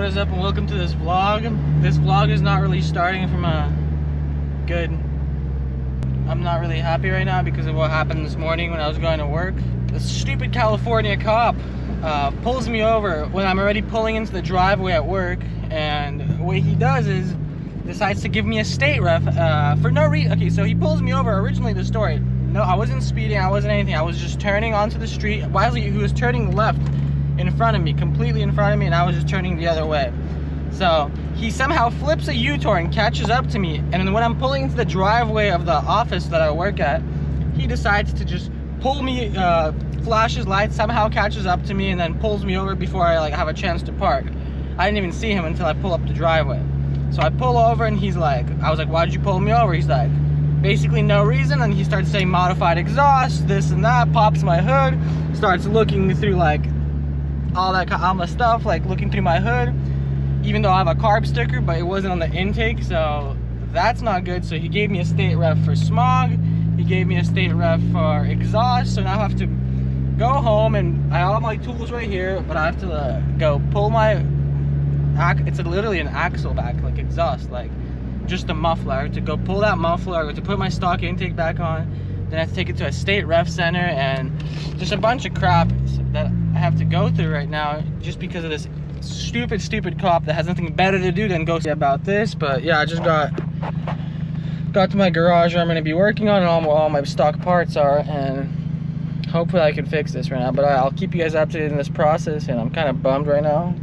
what is up and welcome to this vlog. This vlog is not really starting from a good... I'm not really happy right now because of what happened this morning when I was going to work. The stupid California cop pulls me over when I'm already pulling into the driveway at work, and what he does is decides to give me a state ref for no reason. Okay, so he pulls me over. Originally the story, no, I wasn't speeding, I wasn't anything, I was just turning onto the street. Wisely, he was turning left in front of me, completely in front of me, and I was just turning the other way. So he somehow flips a U-turn, catches up to me, and then when I'm pulling into the driveway of the office that I work at, he decides to just pull me, flashes lights, somehow catches up to me, and then pulls me over before I have a chance to park. I didn't even see him until I pull up the driveway. So I pull over and he's like, I was like, why did you pull me over? He's like, basically no reason. And he starts saying modified exhaust, this and that, pops my hood, starts looking through all the stuff, looking through my hood, even though I have a carb sticker, but it wasn't on the intake, so that's not good. So he gave me a state ref for smog, he gave me a state ref for exhaust, so now I have to go home, and I have my tools right here, but I have to go pull my, it's literally an axle back, exhaust, just a muffler, to go pull that muffler, to put my stock intake back on, then I have to take it to a state ref center, and just a bunch of crap that I have to go through right now just because of this stupid cop that has nothing better to do than go see about this. But yeah, I just got to my garage where I'm going to be working on, and all my stock parts are, and hopefully I can fix this right now. But I'll keep you guys updated in this process, and I'm kind of bummed right now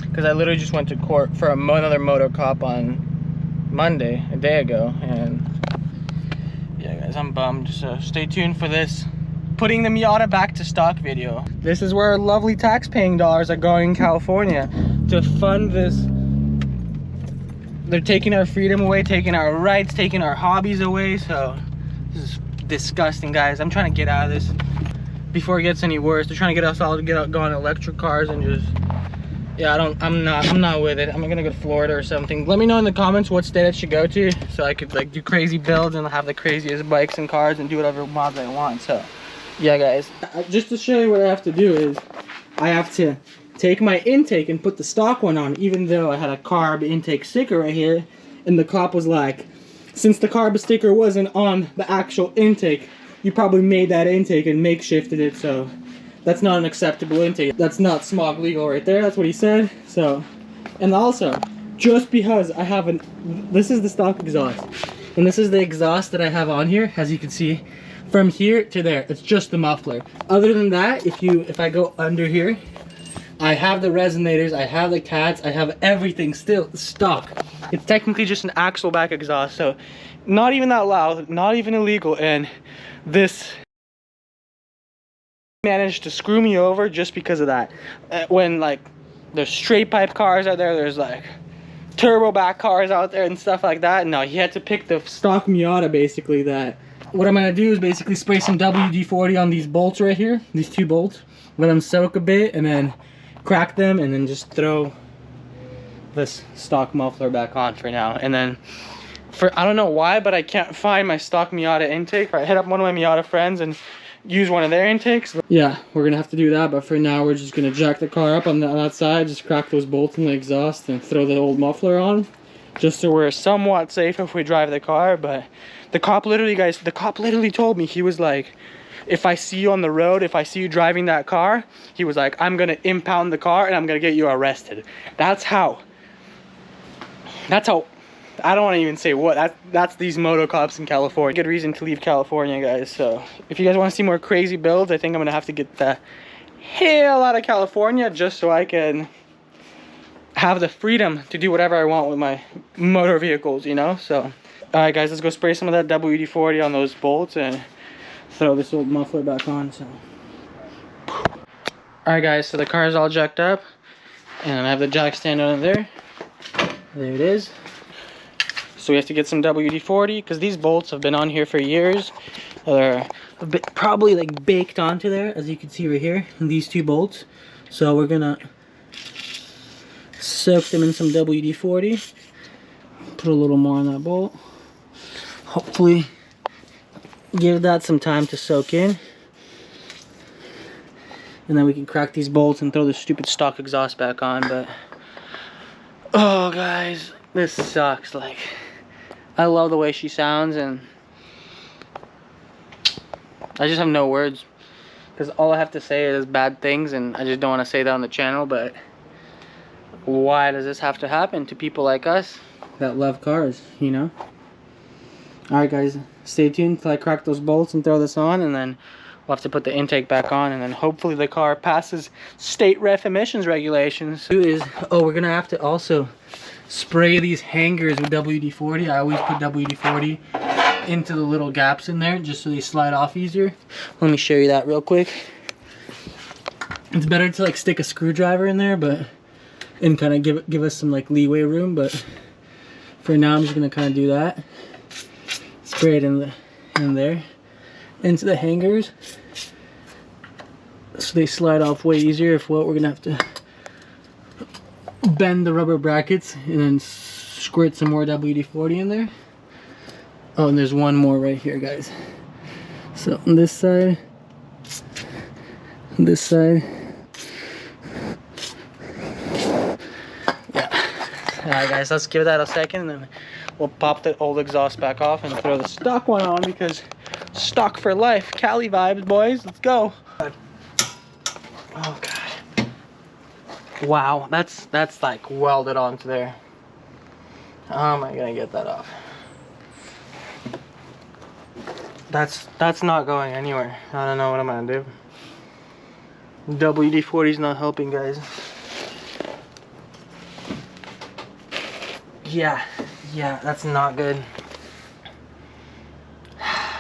because I literally just went to court for another motor cop on Monday, a day ago, and yeah guys, I'm bummed. So stay tuned for this putting the Miata back to stock video. This is where lovely tax-paying dollars are going in California to fund this. They're taking our freedom away, taking our rights, taking our hobbies away. So this is disgusting, guys. I'm trying to get out of this before it gets any worse. They're trying to get us all to go on electric cars and just, yeah, I'm not with it. I'm gonna go to Florida or something. Let me know in the comments what state I should go to, so I could do crazy builds and have the craziest bikes and cars and do whatever mods I want. So yeah guys, just to show you what I have to do is I have to take my intake and put the stock one on, even though I had a carb intake sticker right here, and the cop was like, since the carb sticker wasn't on the actual intake, you probably made that intake and makeshifted it, so that's not an acceptable intake. That's not smog legal right there. That's what he said. So, and also, just because I have this is the stock exhaust, and this is the exhaust that I have on here, as you can see, from here to there, it's just the muffler. Other than that, if I go under here, I have the resonators, I have the cats, I have everything still stock. It's technically just an axle back exhaust, so not even that loud, not even illegal, and this managed to screw me over just because of that. When there's straight pipe cars out there, there's turbo back cars out there and stuff like that. No, he had to pick the stock Miata, basically. That what I'm gonna do is basically spray some WD-40 on these bolts right here, these two bolts, let them soak a bit, and then crack them, and then just throw this stock muffler back on for now. And then I don't know why, but I can't find my stock Miata intake. I hit up one of my Miata friends and use one of their intakes. Yeah, we're gonna have to do that, but for now we're just gonna jack the car up on that side, just crack those bolts in the exhaust and throw the old muffler on, just so we're somewhat safe if we drive the car. But the cop literally, guys, the cop literally told me, he was like, if I see you on the road, if I see you driving that car, he was like, I'm gonna impound the car and I'm gonna get you arrested. That's how, I don't want to even say what, that's these moto cops in California. Good reason to leave California, guys. So if you guys want to see more crazy builds, I think I'm gonna have to get the hell out of California just so I can have the freedom to do whatever I want with my motor vehicles, you know. So alright guys, let's go spray some of that WD-40 on those bolts and throw this old muffler back on. So alright guys, so the car is all jacked up, and I have the jack stand under there. There it is. So we have to get some WD-40 because these bolts have been on here for years. They're a bit probably baked onto there, as you can see right here, these two bolts. So we're gonna soak them in some WD-40. Put a little more on that bolt. Hopefully give that some time to soak in. And then we can crack these bolts and throw the stupid stock exhaust back on. But Oh guys, this sucks. Like, I love the way she sounds, and I just have no words, because all I have to say is bad things, and I just don't want to say that on the channel. But why does this have to happen to people like us that love cars, you know? Alright guys, stay tuned till I crack those bolts and throw this on, and then we'll have to put the intake back on, and then hopefully the car passes state ref emissions regulations. Oh, we're gonna have to also spray these hangers with WD-40. I always put WD-40 into the little gaps in there just so they slide off easier. Let me show you that real quick. It's better to like stick a screwdriver in there, but and kind of give us some like leeway room, but for now I'm just gonna kind of do that. Spray it in there into the hangers so they slide off way easier. If what, we're gonna have to bend the rubber brackets and then squirt some more WD-40 in there. Oh, and there's one more right here, guys. So on this side, yeah. Alright guys, let's give that a second, and then we'll pop the old exhaust back off and throw the stock one on, because stock for life. Cali vibes, boys. Let's go. Oh god. Wow, that's like welded onto there. How am I gonna get that off? That's not going anywhere. I don't know what I'm gonna do. WD-40 is not helping, guys. Yeah, that's not good.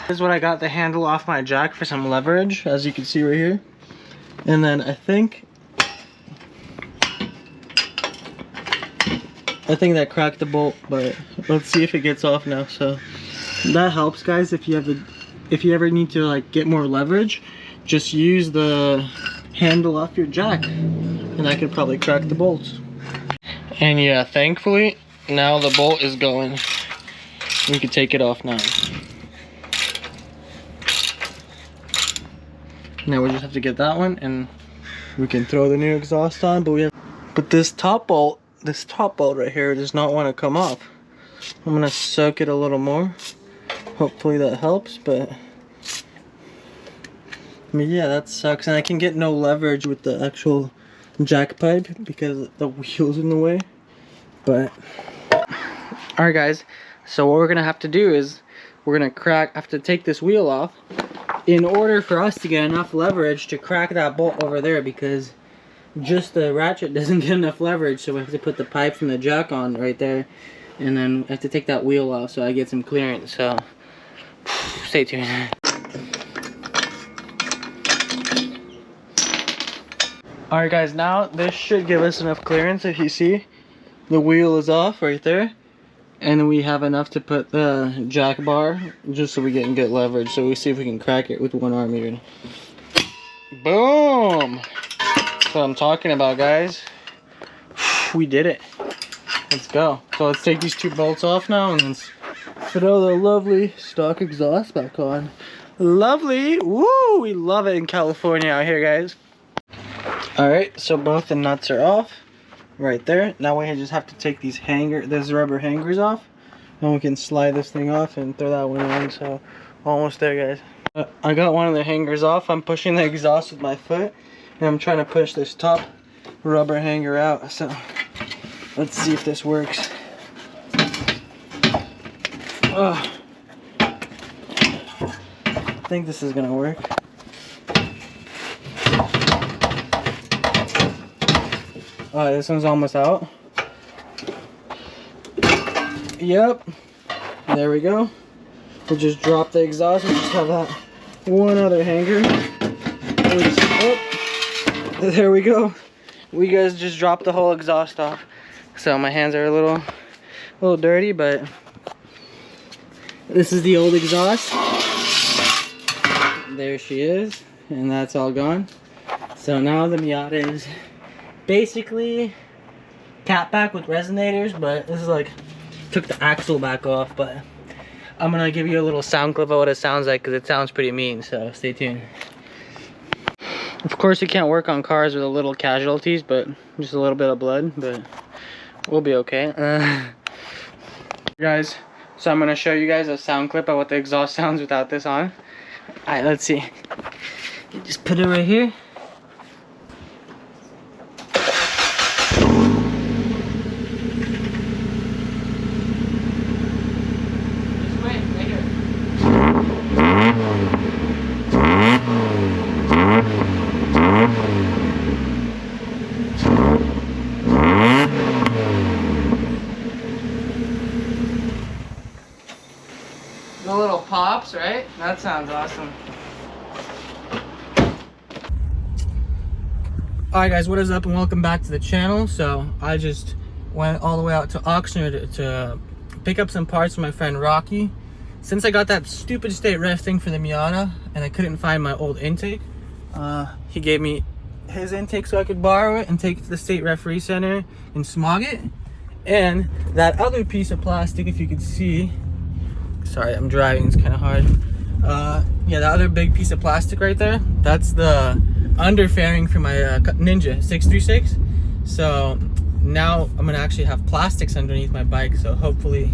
This is what I got the handle off my jack for some leverage, as you can see right here. And then I think that cracked the bolt, but let's see if it gets off now. So that helps, guys. If you ever need to like get more leverage, just use the handle off your jack, and that could probably crack the bolts. And yeah, thankfully now the bolt is going. We can take it off now. Now we just have to get that one, and we can throw the new exhaust on. But this top bolt right here does not want to come off. I'm gonna soak it a little more. Hopefully that helps, but I mean, yeah, that sucks. And I can get no leverage with the actual jack pipe because the wheel's in the way. But alright guys, so what we're gonna have to do is we're gonna have to take this wheel off in order for us to get enough leverage to crack that bolt over there, because just the ratchet doesn't get enough leverage. So we have to put the pipe from the jack on right there, and then I have to take that wheel off so I get some clearance. So stay tuned. Alright guys, now this should give us enough clearance. If you see, the wheel is off right there, and we have enough to put the jack bar just so we can get leverage. So we see if we can crack it with one arm even. Boom! That's what I'm talking about, guys. We did it. Let's go. So let's take these two bolts off now, and let's throw the lovely stock exhaust back on. Lovely! Woo! We love it in California out here, guys. Alright, so both the nuts are off right there. Now we just have to take these rubber hangers off, and we can slide this thing off and throw that one on. So almost there, guys. I got one of the hangers off. I'm pushing the exhaust with my foot, and I'm trying to push this top rubber hanger out. So let's see if this works. I think this is gonna work. This one's almost out. Yep. There we go. We'll just drop the exhaust and just have that one other hanger. There we go. We guys just dropped the whole exhaust off. So my hands are a little dirty, but this is the old exhaust. There she is, and that's all gone. So now the Miata is basically catback with resonators, but this is like, took the axle back off. But I'm gonna give you a little sound clip of what it sounds like, because it sounds pretty mean, so stay tuned. Of course you can't work on cars with a little casualties, but just a little bit of blood. But We'll be okay. Guys, so I'm gonna show you guys a sound clip of what the exhaust sounds without this on. Alright, let's see. You just put it right here. Just wait, right here. The little pops, right? That sounds awesome. Alright guys, what is up and welcome back to the channel. So I just went all the way out to Oxnard to pick up some parts from my friend Rocky. Since I got that stupid state ref thing for the Miata and I couldn't find my old intake, he gave me his intake so I could borrow it and take it to the state referee center and smog it. And that other piece of plastic, if you could see, sorry, I'm driving, it's kind of hard. Yeah, the other big piece of plastic right there, that's the underfairing for my Ninja 636. So now I'm gonna actually have plastics underneath my bike, so hopefully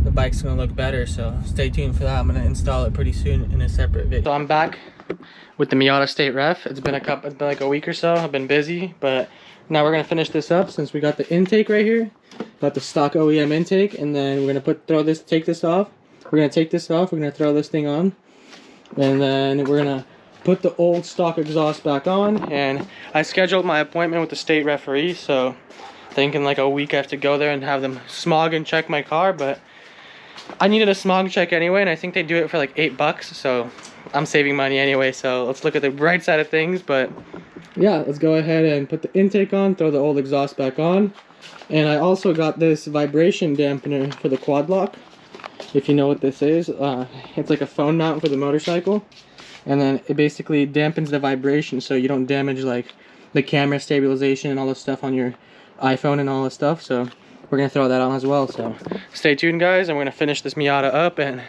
the bike's gonna look better. So stay tuned for that. I'm gonna install it pretty soon in a separate video. So I'm back with the Miata State Ref. It's been like a week or so. I've been busy, but now we're gonna finish this up since we got the intake right here. Got the stock OEM intake, and then we're gonna take this off. We're gonna take this off. We're gonna throw this thing on, and then we're gonna put the old stock exhaust back on. And I scheduled my appointment with the state referee, so I think in like a week I have to go there and have them smog and check my car. But I needed a smog check anyway, and I think they do it for like $8, so I'm saving money anyway. So let's look at the bright side of things. But yeah, let's go ahead and put the intake on, throw the old exhaust back on. And I also got this vibration dampener for the quad lock. If you know what this is, it's like a phone mount for the motorcycle, and then it basically dampens the vibration so you don't damage like the camera stabilization and all the stuff on your iPhone and all this stuff. So we're gonna throw that on as well. So stay tuned, guys, and we're gonna finish this Miata up and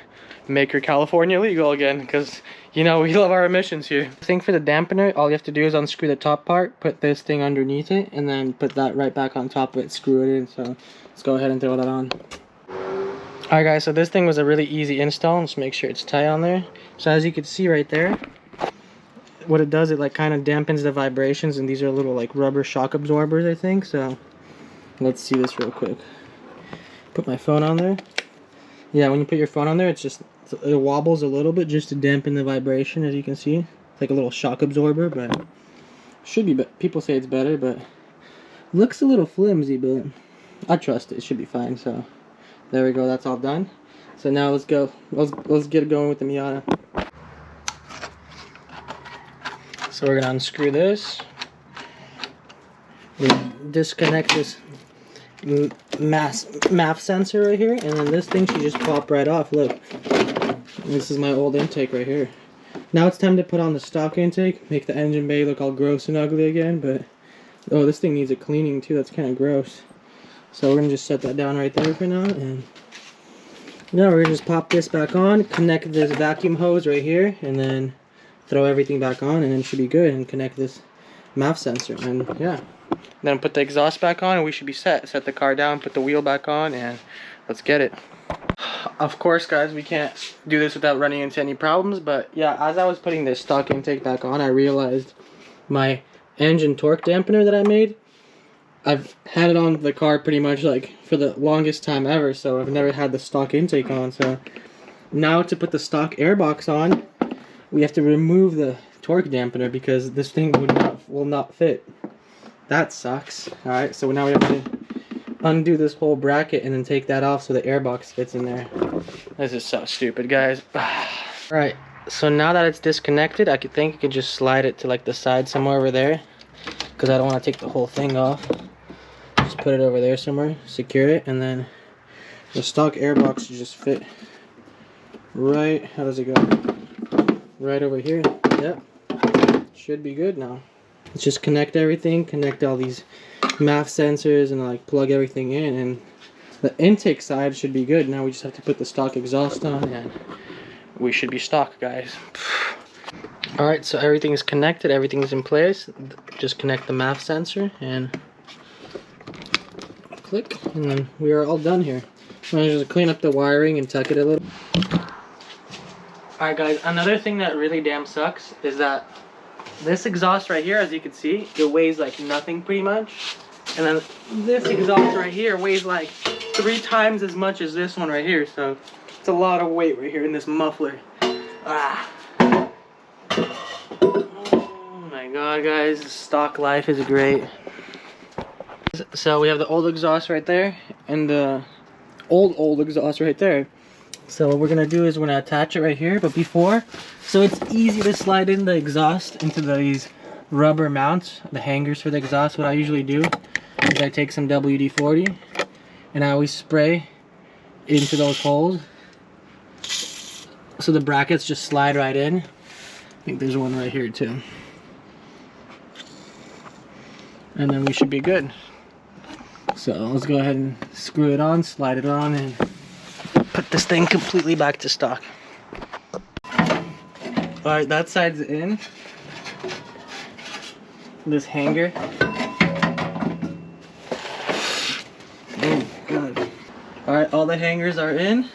make her California legal again, because you know we love our emissions here. I think for the dampener, all you have to do is unscrew the top part, put this thing underneath it, and then put that right back on top of it, screw it in. So let's go ahead and throw that on. Alright guys, so this thing was a really easy install. Let's make sure it's tight on there. So as you can see right there, what it does, it like kind of dampens the vibrations, and these are little like rubber shock absorbers, I think. So let's see this real quick. Put my phone on there. Yeah, when you put your phone on there, it wobbles a little bit just to dampen the vibration, as you can see. It's like a little shock absorber, but should be, people say it's better, but looks a little flimsy, but I trust it. It should be fine. So there we go, that's all done. So now let's go. Let's get it going with the Miata. So we're gonna unscrew this. We disconnect this MAF sensor right here, and then this thing should just pop right off. Look, this is my old intake right here. Now it's time to put on the stock intake, make the engine bay look all gross and ugly again. But oh, this thing needs a cleaning too. That's kind of gross. So we're gonna just set that down right there for now, and now we're gonna just pop this back on, connect this vacuum hose right here, and then throw everything back on, and then it should be good, and connect this MAF sensor, and yeah. Then put the exhaust back on, and we should be set. Set the car down, put the wheel back on, and let's get it. Of course, guys, we can't do this without running into any problems, but yeah, as I was putting this stock intake back on, I realized my engine torque dampener that I made, I've had it on the car pretty much like for the longest time ever, so I've never had the stock intake on. So now to put the stock airbox on, we have to remove the torque dampener because this thing will not fit. That sucks. Alright, so now we have to undo this whole bracket and then take that off so the airbox fits in there. This is so stupid, guys. Alright, so now that it's disconnected, I could just slide it to like the side somewhere over there, because I don't want to take the whole thing off. Just put it over there somewhere, secure it, and then the stock airbox should just fit right, how does it go? Right over here. Yep, should be good now. Let's just connect everything, connect all these MAF sensors, and like plug everything in, and the intake side should be good. Now we just have to put the stock exhaust on, and we should be stock, guys. Alright, so everything is connected, everything is in place. Just connect the MAF sensor and flick, and then we are all done here. I'm gonna just clean up the wiring and tuck it a little. Alright guys, another thing that really damn sucks is that this exhaust right here, as you can see, it weighs like nothing pretty much. And then this exhaust right here weighs like 3 times as much as this one right here. So it's a lot of weight right here in this muffler. Ah. Oh my god guys, stock life is great. So we have the old exhaust right there and the old exhaust right there. So what we're gonna do is we're gonna attach it right here, but before, so it's easy to slide in the exhaust into these rubber mounts, the hangers for the exhaust. What I usually do is I take some WD-40 and I always spray into those holes so the brackets just slide right in. I think there's one right here too. And then we should be good. So let's go ahead and screw it on, slide it on, and put this thing completely back to stock. Alright, that side's in. This hanger. Oh god. Alright, all the hangers are in.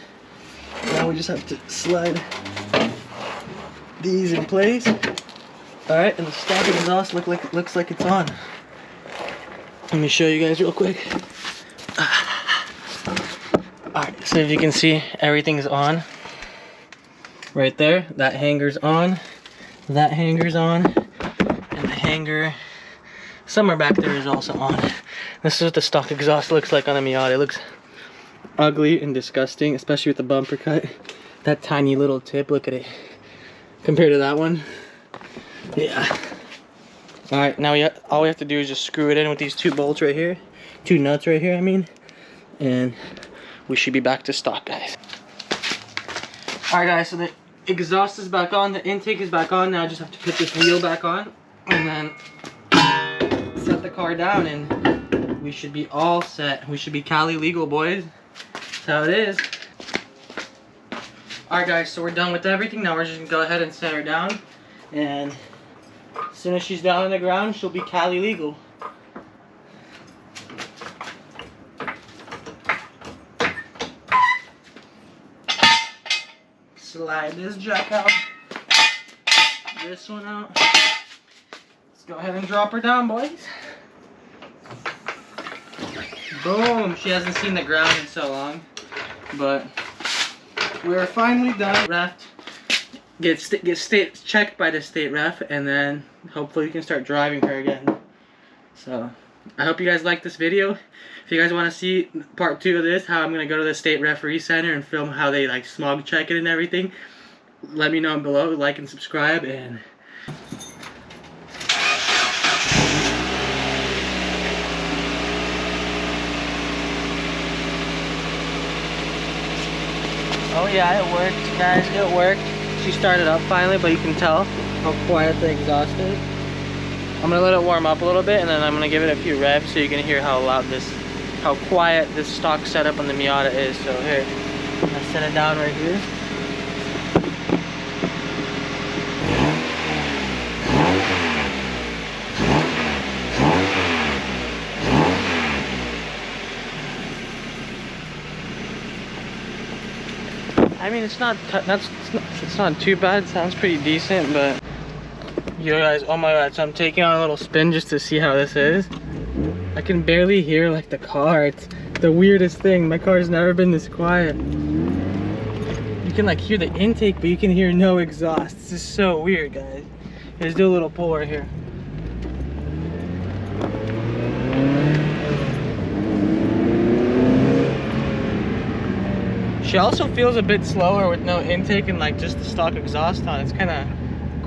Now we just have to slide these in place. Alright, and the stock exhaust looks like it's on. Let me show you guys real quick. Alright, so if you can see, everything's on. Right there, that hanger's on. That hanger's on. And the hanger somewhere back there is also on. This is what the stock exhaust looks like on a Miata. It looks ugly and disgusting, especially with the bumper cut. That tiny little tip, look at it. Compared to that one. Yeah. Alright, now all we have to do is just screw it in with these 2 bolts right here. 2 nuts right here, I mean. And we should be back to stock, guys. Alright guys, so the exhaust is back on, the intake is back on. Now I just have to put this wheel back on and then set the car down and we should be all set. We should be Cali legal, boys. That's how it is. Alright guys, so we're done with everything. Now we're just gonna go ahead and set her down, and as soon as she's down on the ground, she'll be Cali legal. Slide this jack out. This one out. Let's go ahead and drop her down, boys. Boom! She hasn't seen the ground in so long, but we're finally done. Ref gets checked by the state ref, and then hopefully we can start driving her again. So I hope you guys like this video. If you guys want to see part 2 of this, how I'm gonna go to the state referee center and film how they like smog check it and everything, let me know below. Like and subscribe, and oh yeah, it worked, guys. It worked. She started up finally, but you can tell how quiet the exhaust is. I'm gonna let it warm up a little bit, and then I'm gonna give it a few revs so you can hear how quiet this stock setup on the Miata is. So here, I'm gonna set it down right here. I mean, it's not too bad. It sounds pretty decent, but you guys, oh my god! So I'm taking on a little spin just to see how this is. I can barely hear like the car. It's the weirdest thing. My car's never been this quiet. You can like hear the intake, but you can hear no exhaust. This is so weird, guys. Let's do a little pull right here. She also feels a bit slower with no intake and like just the stock exhaust on. It's kind of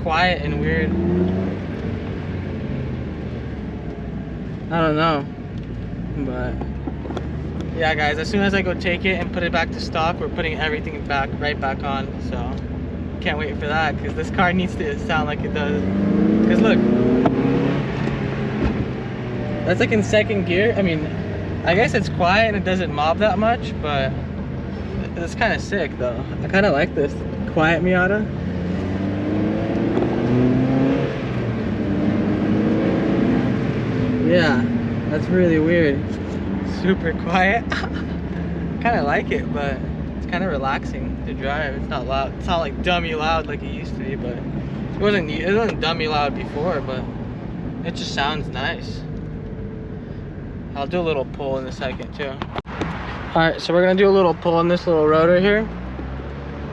quiet and weird. I don't know, but yeah guys, as soon as I go take it and put it back to stock, we're putting everything right back on. So can't wait for that, because this car needs to sound like it does. Because look, that's like in second gear. I mean, I guess it's quiet and it doesn't mob that much, but it's kind of sick though. I kind of like this quiet Miata. Yeah, that's really weird. super quiet. Kind of like it, but it's kind of relaxing to drive. It's not loud. It's not like dummy loud like it used to be, but it wasn't dummy loud before, but it just sounds nice. I'll do a little pull in a second too. Alright, so we're gonna do a little pull on this little rotor here,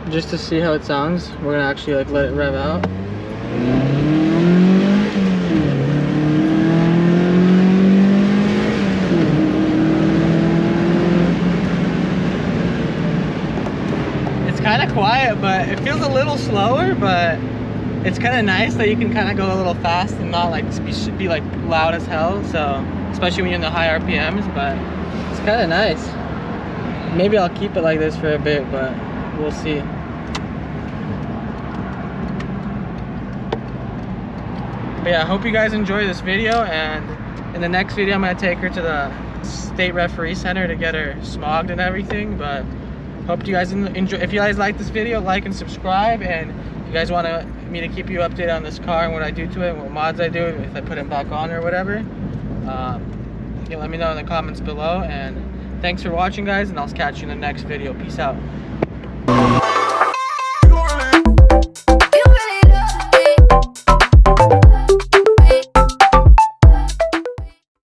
just to see how it sounds. We're gonna actually like let it rev out. It's kind of quiet, but it feels a little slower, but it's kind of nice that you can kind of go a little fast and not like be like loud as hell. So especially when you're in the high RPMs, but it's kind of nice. Maybe I'll keep it like this for a bit, but we'll see. But yeah, I hope you guys enjoy this video, and in the next video I'm going to take her to the state referee center to get her smogged and everything. But hope you guys enjoy. If you guys like this video, like and subscribe, and if you guys want me to keep you updated on this car and what I do to it, what mods I do, if I put it back on or whatever, you can let me know in the comments below. And thanks for watching, guys, and I'll catch you in the next video. Peace out.